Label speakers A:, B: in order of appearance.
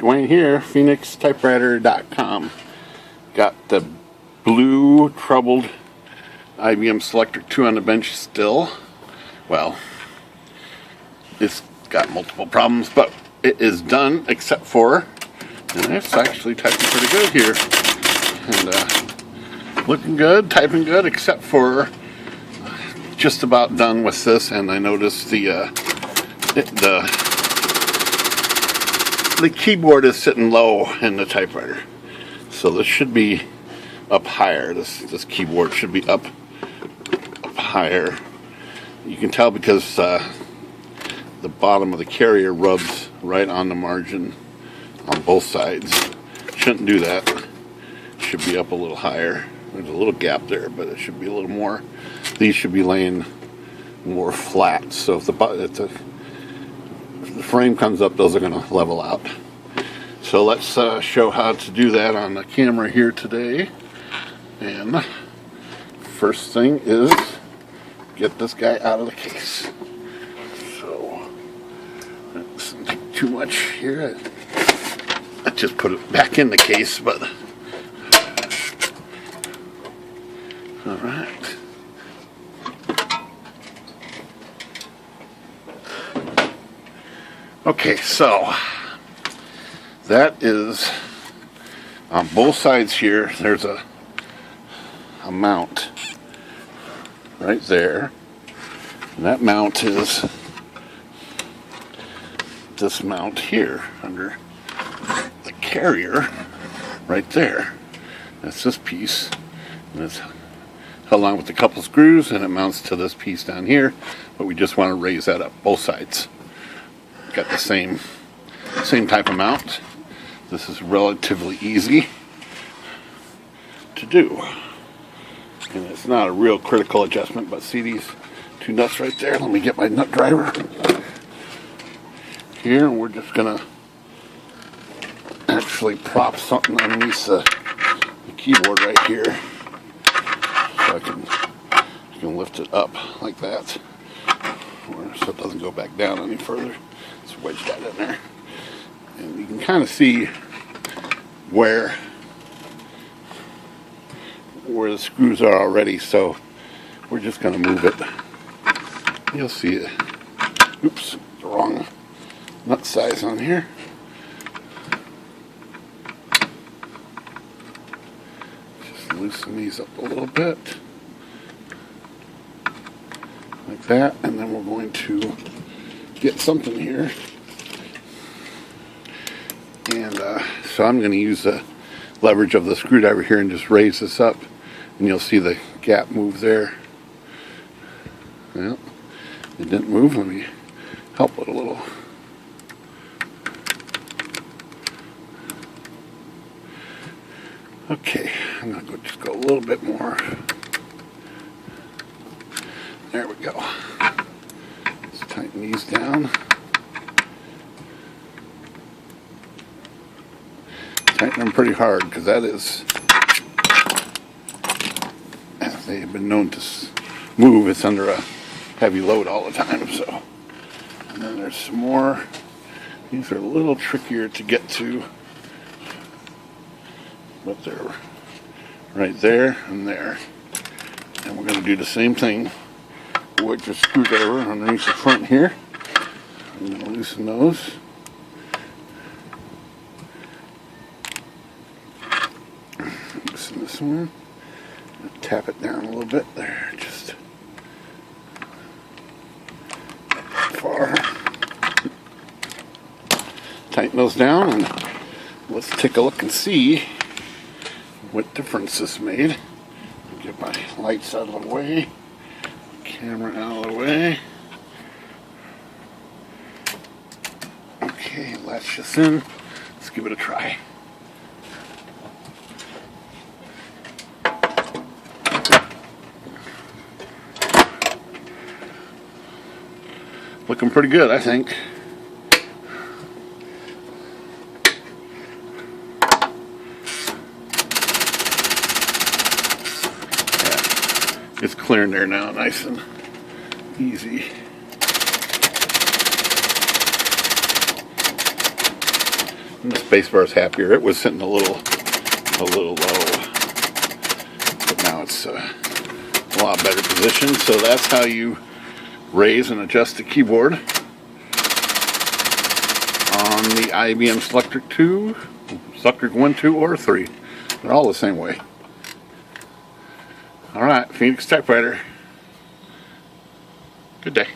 A: Dwayne here, PhoenixTypewriter.com. Got the blue troubled IBM Selectric 2 on the bench still. Well, it's got multiple problems, but it is done except for, and it's actually typing pretty good here. And looking good, typing good, except for just about done with this. And I noticed the keyboard is sitting low in the typewriter, so this should be up higher. This keyboard should be up higher. You can tell because the bottom of the carrier rubs right on the margin on both sides. Shouldn't do that. Should be up a little higher. There's a little gap there, but it should be a little more. These should be laying more flat, so if the frame comes up, those are going to level out. So let's show how to do that on the camera here today. And first thing is get this guy out of the case. So that doesn't take too much here. I just put it back in the case, but all right. Okay, so that is on both sides here. There's a mount right there, and that mount is this mount here under the carrier right there. That's this piece, and it's held on with a couple screws, and it mounts to this piece down here, but we just want to raise that up both sides. Got the same type of mount. This is relatively easy to do, and it's not a real critical adjustment, but see these two nuts right there? Let me get my nut driver here, and we're just gonna actually prop something underneath the keyboard right here, so I can lift it up like that, so it doesn't go back down any further. Just wedge that in there, and you can kind of see where the screws are already, so we're just going to move it. You'll see it. Oops, the wrong nut size on here. Just loosen these up a little bit like that, and then we're going to get something here, and so I'm going to use the leverage of the screwdriver here and just raise this up, and you'll see the gap move there. Well, it didn't move. Let me help it a little. Okay, I'm going to just go a little bit more. There we go. Let's tighten these down. Tighten them pretty hard, because that is, as they have been known to move, it's under a heavy load all the time. So, and then there's some more. These are a little trickier to get to, but they're right there and there. And we're going to do the same thing with the screwdriver underneath the front here. I'm going to loosen those. Loosen this one. Tap it down a little bit there, just far. Tighten those down, and let's take a look and see what difference this made. Get my lights out of the way. Camera out of the way. Okay, latch this in. Let's give it a try. Looking pretty good, I think. Yeah, it's clear in there now, nice and easy. And the space bar is happier. It was sitting a little low, but now it's a lot better position. So that's how you raise and adjust the keyboard on the IBM Selectric 2, Selectric 1, 2, or 3. They're all the same way. Alright, Phoenix Typewriter. Good day.